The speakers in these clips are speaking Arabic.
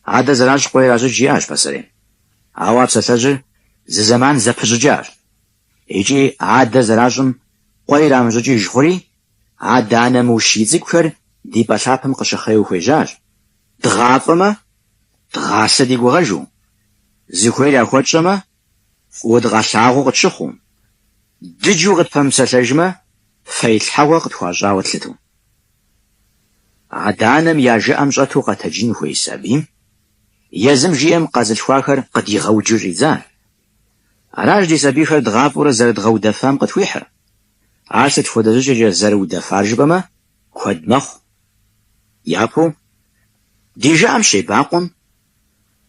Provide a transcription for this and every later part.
عادة زراج قوي راجل جياش بسري عواب سلسجر زي زمان زبججار يجي عادة زراجم قوي رامجي جخوري عادة أنا موشيزك فر دي بسابم قشخي وخيجار دغاطمة دغاسة دي غجو زخوري أخوتشمة ودغاساغو قتشخو دجو قد فمسلجمة فيتحوى قد خواجا وتلتو عدانم ياجي أمجأتو قتجين خوي سابيم يزم جيم قازل شواخر قد يغوجو ريزان عراج دي سابيخر دغابورة زرد غو دفام قد ويحر عاشت فودجي زرو دفار جبما كود مخ يابو ديجا أمشي باقون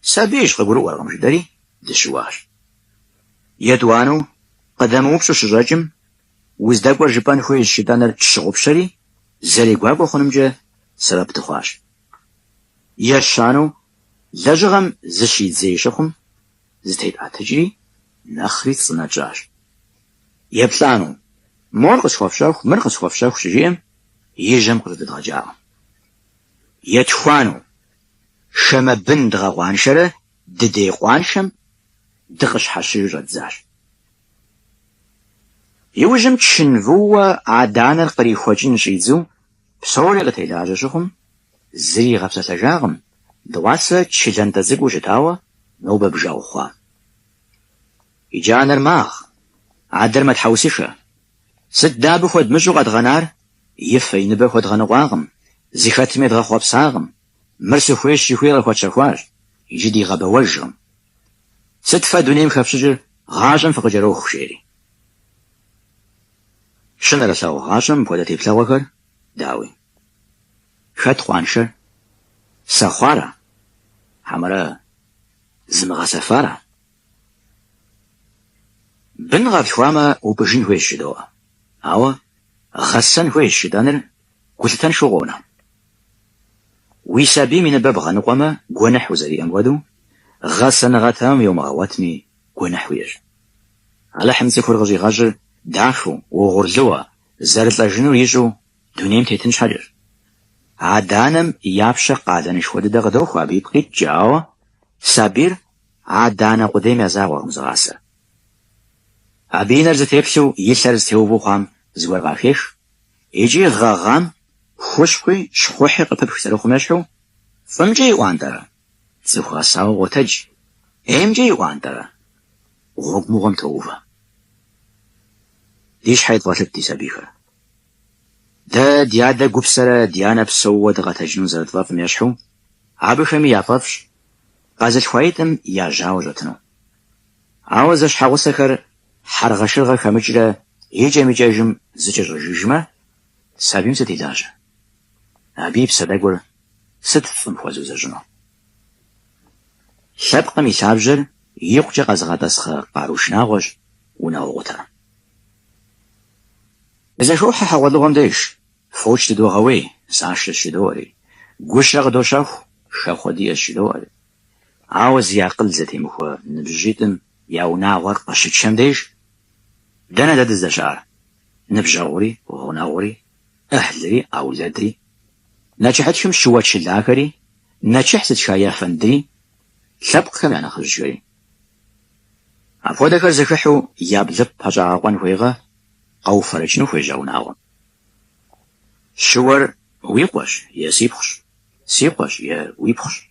سابيش غبرو ورغم جدري دشواش يدوانو قدمو بشو شراجم وزدقوا جبان خوي الشيطان تشغب شري زري قوابو خنمجا سبب تخواش يشانو لجغم زشيد زيشخم زتيد اتجري نخريت صناجاش يبلانو مرقص خوفشاوخ شجيم يجم قرد دغجاو يتخوانو شما بن دغوان شره ددي قوانشم دغش حشي ردزاش يوجم تشنفوا عدانا القري خوجين شيزو بصوري غتيلاجا شخم زري غبسة سجاغم دواسة تشلان تزيقو جتاوة نوبة بجاو خوا يجانا الماغ عدر ما تحوسيشة ست دابو خود مجو غد غنار يفي نبا خود غنواغم زي ختمي دغا خواب ساغم مرسو خويش يخوي غخوات شخواج يجي دي غبا وجغم ست فادونيم خفشجر غاجم فقجرو خشيري شنر ساو غاجم بودتي بلاوكر داوي خط خوانشر سخوارا حمرا زمغا سفارا بن غاب شواما وبجين هوي الشدوة أو غسن هوي الشدانر قلتن شغونا ويسابي من باب غنقوما قونح وزري أمودو غسن غتام يوم غواتمي قونح وير على حمزي خرغجي غاجر داشو وغرزوا زارت لجنو يجو دونيم تيتن شجر عدانم يابشا قادن شود دغدو خوابي بقيت جاو سابير عدانا قديم يزاغو مزغاسة أبينر زتيبسو يسر زتيوبو خام زور غافيش يجي غاغام خوشخوي شخوحي قبب خسرو خمشو فمجي واندرا زخواساو غوتج امجي واندرا غوغمو غم توفا ديش حيث غاتب دي سابيخر دا ديادا قبسرة ديانا بسوة دغا تجنون زرد ضاف ميشحو عابخمي ياففش قازل خويتم يا جاو جتنو عاوزش حاوسكر حرغشرغ خمجرة يجا مجاجم زجر جيجمة سابيم ستي داجة أبيب سدقور ستفن خوزو زجنو سابقا ميسابجر يقجا قزغا دسخ قاروش ناغوش وناوغوتا إذا شوحا حوالوغم ديش فوش تدو غوي ساشت الشدوري قوشاق دو شاخ شاخو دي الشدوري عاوز ياقل زتي مخوا نبجيتم ياو ناغور قشت شمديش دانا داد الزجار نبجاوري وغناوري أهلري أولادري ناجحتكم شوات شلاكري ناجحت شايا فندري سبق كمان خرجوري عفوا دكر زكحو يابلب هجاقوان ويغا أو فرجنو ويجاوناون شور ويقوش يا سيبخش سيبخش يا ويبخش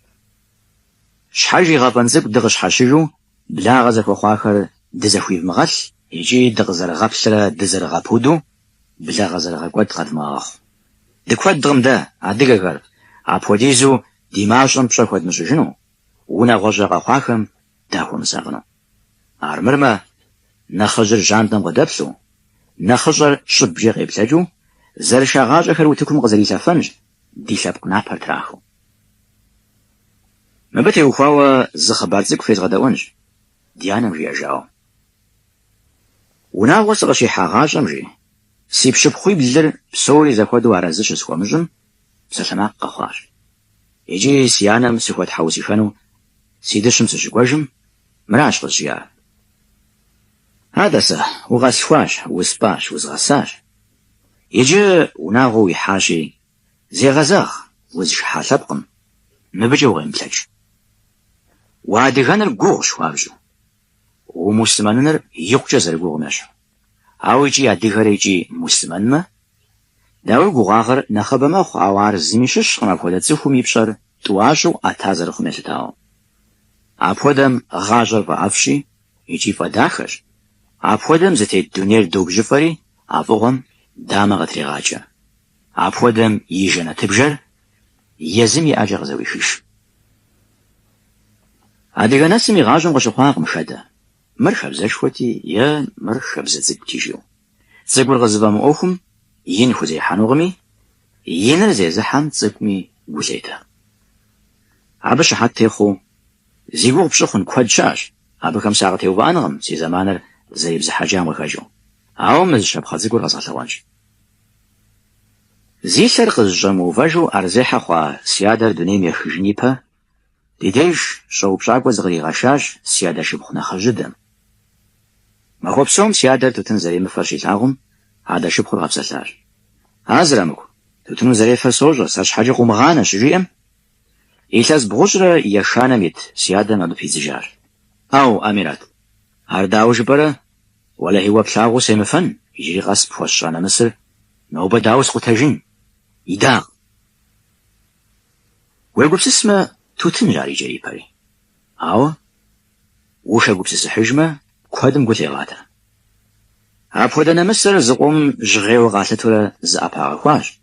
شحاجي غابن زب دغش حاشيجو بلا غزك وخاخر دزخوي مغل يجي دغزر غابسرا دزر غابودو بلا غزر غاقوات قد ماخ دكوات دغم دا عدقا غرب عبوديزو ديماشم بشاكوات مشجنو ونا غوجا غاخاخم داخو مساغنو عرمرما نخجر جاندم غدبسو نخجر شبجي غيبتاجو زرشا غاجا خروتكم غزري سافنج دي سابقنا بارتراخو ما بتي وخاوة زخبات زك فيز غداونج ديانا مجي أجاو ونا وصغ شي حاغاجا مجي سيب شبخوي بلر بسوري زكودو عرازش سكوا مجم سسماق قخاش يجي سيانم سكوات حوسي فانو سيدشم سشكواجم مراش غزيار هذا سه وغاسفاش وسباش وزغساش يجي وناغو يحاشي زي غزاغ وزش حاسبقم مبجو غيمتلج وادغانر گوغش خوابجو و مسلمانر یقچه زر گوغ نشو اویجی ادغاریجی مسلمان ما داور گوغاغر نخبما خواه زمیشش خما خوده تسخو میبشر تواشو اتازر خمیلتاو اپودم غاجر و افشی ایجی فداخش اپودم زتی دونیر دوگجفری اپوغم دامغت رغاجه اپودم یجنه تبجر یزمی اجغ زویشش ادغانا سمی غاجم قشخواق مشده مرخب زشوتی یا مرخب زدزبتیجو زگور غزبام اوخم ين خوزي حنوغمي ينر زي زحان تسكمي قوزيتا عبش حتى يخو زيقوغ بشخن كواد شاش عبا كم ساعة يوبانغم سي زمانر زي بزحاجان وخاجو عاو مزشاب خاد زيقور غزال توانج زي سرق الجمو فاجو ارزيحا خوا سيادر دونيم يخجنيبا ديديش شو بشاقو زغري غشاش سيادر شبخنا خجدم ما خو بسوم سيادر تتنزري مفرشي تاغم هذا شبخ غبسسار هازرمكو تتنو زري فسوجو ساش حاجة قمغانا شجيم إيساس بغجرة يشانميت سيادة ما بفيزجار أو أميرات هرداوش برا ولا هو بلاغو سيمفن يجري غصب فوشانا مصر نوبة داوس قتاجين يداغ ويقول بسسما تتن جاري جري باري أو وش أقول بسس حجمة كودم قلت يغاتا أبودنا مصر زقوم جغيو غاتتورا زأباغ خواج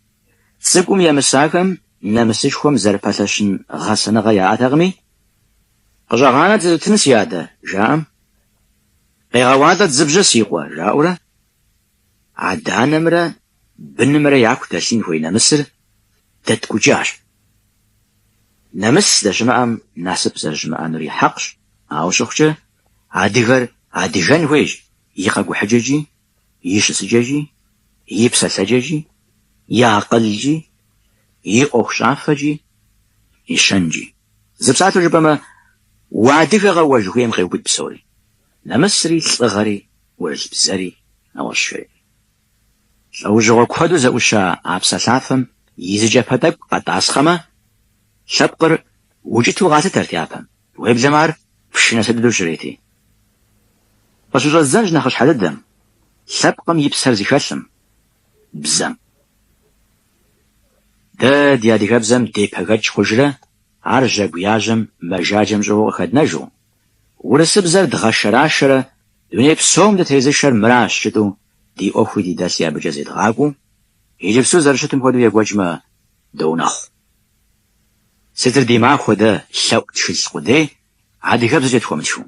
تسقوم يا مساكم نمسشكم زرباتشن غاسنا غيا أتغمي قجاغانا تتن سيادة جام قيغوادا تزبجة سيقوا جاورا عدانا مرا بنمرا ياكو تاسين خوينا مصر تتكو جاش نمس دجمعام ناسب زجمعا نوري حقش أو شخشة عادغان خويج يقاقو حجاجي يش سجاجي يبسا سجاجي يعقلجي يقوخشافجي يشنجي زبساتو جبما وادغا غواجوهم غيوبت بسوري نمسري صغري والبزري نوشري لو جوا كودو زوشا عبسا ثافم يزجا فتك قد أسخما شبقر وجدتو غاسة ترتيابهم ويبزمار بشنا سددو شريتي بس وجا الزنج نخش حددم سبقم يبسر زيخشم بزم دا ديادي غبزم دي بغج خجرة عرجا قياجم مجاجم جو خد نجو ورسبزر دغشراشرة دوني بسوم دا تيزشر مراش شدو دي اوخو دي داسيا بجازي دغاقو يجبسو زرشتم خدو يقوجما دونخ ستر دي ما خدا شوق تشيز خده عادي غبزة تخومتشو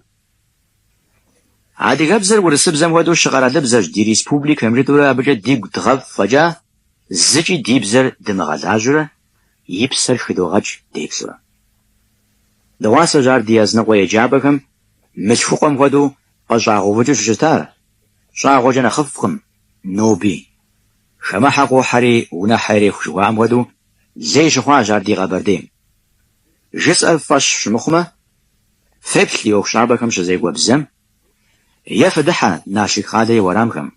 عادي غبزر ورسبزم ودو شغالة بزر دي ريسبوبليك امريدورا بجا دي قدغب فجا زجي دي بزر دمغالاجرة يبسر خدوغاج دي بزر دواسا جار دي ازنقو يجابكم مشفوقم ودو قجاغو وجو شجتار شاغو جنا خفقم نوبي شما حقو حري ونا حري خشوام ودو زي شخوا جار دي غابردين جس الفاش شمخمة فبت ليوخ شعبكم شزي وبزم يا فدحة ناشي خادي ورامكم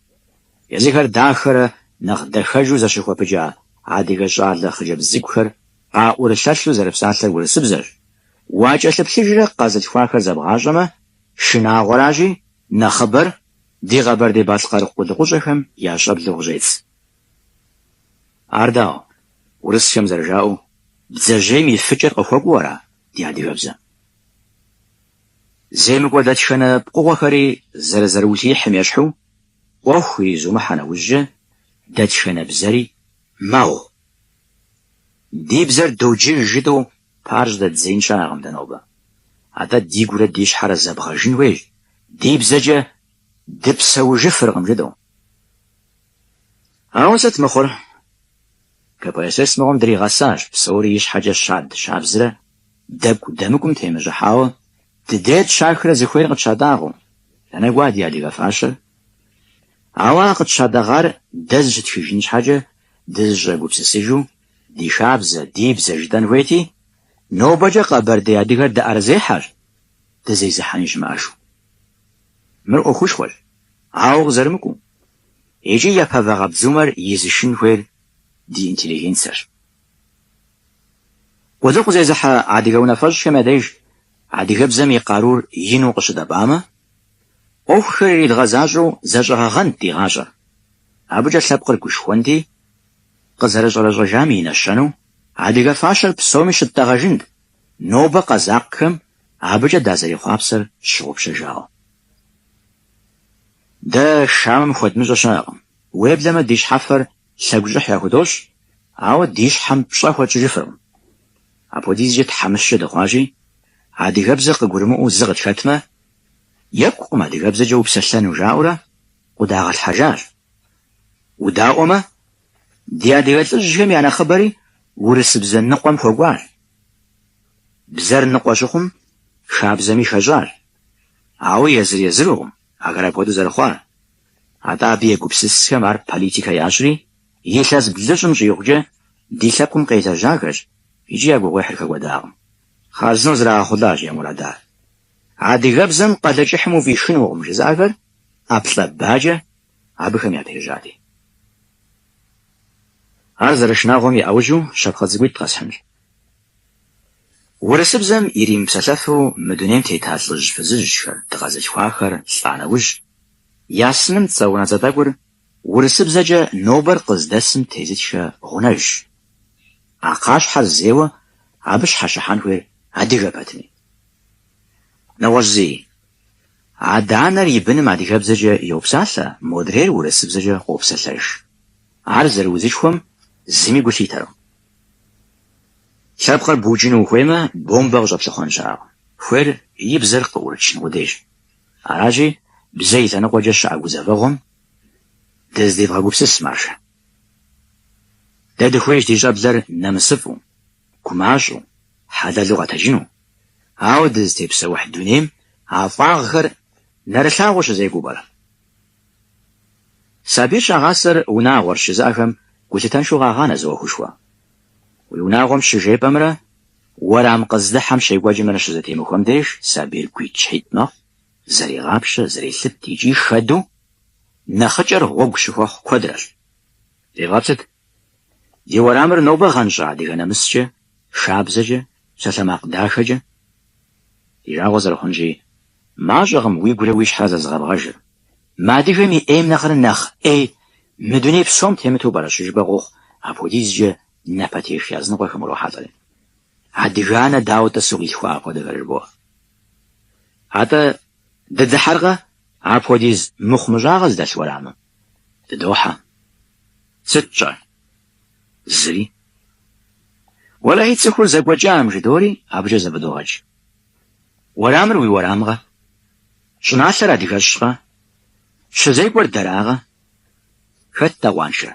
يزيكر داخر نخد خجو زشخوا بجا عادي غشار لخجب زيكر ورشاشلو زربساتر ورسبزر واجه لبسجرة قازل خواكر زبغاجمة شنا غراجي نخبر دي غبر دي باسقار قد غجخم يا شب لغجيتس عرداو ورسشم زرجاو بزرجيمي فجر قفوق ورا دي عادي وبزا زي مقودات شنا بقوة زرزروتي حميشحو وخوي زمحنا وجه دات شنا بزري ماو دي بزر دوجي جدو پارج دات زين شناغم دنوبا عدا دي قولة ديش حرا زبغاجين ويج دي بزجة دبسا وجه فرغم جدو عاوزت مخور كبايسس مغم دري غساج بسوري يش حاجة شاد شابزرة دبكو دمكم تيمجا حاوة تديت شاكرة زخوير قد شاداغو لأنا قواد يالي غفاشر عوا قد شاداغار دزج تفيجينش حاجة دزج قبسسيجو دي شابزة دي بزجدان ويتي نو بجا قبر دي عديغر دا أرزي حاج دزي زحانيش معاشو مرقو خوشوال عاوغ زرمكو يجي يبا وغب زمر يزشن وير دي انتليجنسر ودوق زي زحا عديغونا فج كما ديج адыгэбзэм и къарур ину къыщыдэбамэ, ӏуэхухэр иридгъэзащӏэу зэщӏэгъэгъэнт ди гъащӏэр. Абыкӏэ лъэпкъыр гушхуэнти, къызэрыщӏэрэщӏэжам и нэщэну, адыгэ фащэр псоми щыттӏэгъэжынт, нобэ къэзакъхэм абыкӏэ дазэрихъуапсэр щыгъупщэжауэ. Дэ шамым хуэдмыщӏэ щыӏэкъым. Уеблэмэ ди щхьэфэр лъэгущӏыхь яхудощ, ауэ ди щхьэм пщӏэ хуэкӏыжыфыркъым. Апхуэдизкӏэ тхьэмыщкӏэ дыхъуащи, адыгэбзэр къыгурымыӏуэу зы къытхэтмэ, екӏукъым адыгэбзэкӏэ упсэлъэну жаӏэурэ къудагъэлъхьэжащ. Удаӏуэмэ, ди адыгэ лӏыжьхэм я нэхъыбэри урысыбзэ ныкъуэм хуэкӏуащ. Бзэр ныкъуэ щыхъум, хабзэми хэщӏащ. Ауэ езыр-езырукъым, ахэр апхуэдэу зэрыхъуар. АтӀэ абы егупсысхэм ар политикэ ящӏри, илъэс блыщӏым щӏигъукӏэ ди лъэпкъым къелэжьахэщ, икӏи я гугъуехьыр хэкӏуэдакъым. Хъарзынэу зрагъэхъулащ емурадар. Адыгэбзэм къэлэкӏыхьым увишынукъым жызыӏэхэр ӏэплӏэ баджэ абыхэм япежьати. Ар зэрышынагъуэм иӏэужьу щапхъэ цӏыкӏуитӏ къэсхьынщ. Урысыбзэм иримыпсэлъэфу мы дунейм тета лӏыжь-фызыжьхэр, дыгъэзылъхуахэр, лӏа нэужь, я сыным цӏэ унэцӏэ тӏэкӏур урысыбзэкӏэ нобэр къыздэсым тезытшэ гъунэжщ. А къащхьэр зейуэ абы щхьэщыхьэн хуейр адыгэ пэтми. Нэгъуэщӏ зыи, адэ-анэр и быным адыгэбзэкӏэ йопсалъэ, модрейр урысыбзэкӏэ къопсэлъэж. Ар зэрыузышхуэм зыми гу лъитэркъым. Лъэпкъыр букӏыну ухуеймэ, бомбэ къыщӏэплъыхъуэн щыӏэкъым. Хуейр и бзэр къыӏурычын къудейщ. Аращи, бзэ и лъэныкъуэкӏэ щыӏэ гузэвэгъуэм дыздевгъэгупсыс маршэ. Дэ дыхуейщ ди щӏэблэр нэмысыфӏу, гумащӏэу, хьэлэлу къэтэджыну. Ауэ дызытепсэухь дунейм а фӏагъхэр нэрылъагъуэ щызекӏуэпӏэр. Сабийр щагъасэр унагъуэрщ жызыӏэхэм гулъытэншэу къагъанэ зыуэхушхуэ. Уи унагъуэм щыжепӏэмрэ, уэрам къыздыхьэм щекӏуэкӏымрэ щызэтемыхуэм деж сабийр гуитӏ-щхьитӏ мэхъу, зэригъапщэ, зэрилъыт икӏи хэду нэхъыкӏэр гъуэгу щыхуэхъу куэдращ. Зевгъэпсыт, ди уэрамыр нобэ гъэнщӏэ адыгэ нэмыскӏэ, шабзэкӏэ, псалъэмакъ дахэкӏэ. Ди жагъуэ зэрыхъунщи, мащӏэкъым уи гурэ уи щхьэ зэзгъэбгъэжыр. Мы адыгэм и ӏейм нэхърэ нэхъ ӏей мы дуней псом темыту бэрэщыжыпӏэ къохъу апхуэдизкӏэ напэтех языныкъуэхэм урохьэлӏэри. Адыгэ анэ дауэ тӏысу къилъхуа апхуэдэхэр жыбоӏэ. АтӀэ дыдыхьэркъэ апхуэдиз мыхъумыщӏагъэ здэщ уэрамым? Дыдохьэ. Сыт щӏэ? Зыри. Уэлэхьи цӏыхур зэкӏуэкӏам жыдори абыкӏэ зэбыдогъэкӏ. Уэрамыр уи уэрамгъэ? Щӏыналъэр адыгэщӏкъэ? Щызекӏуэр дэрагъэ? Хэт дэгъуаншэр?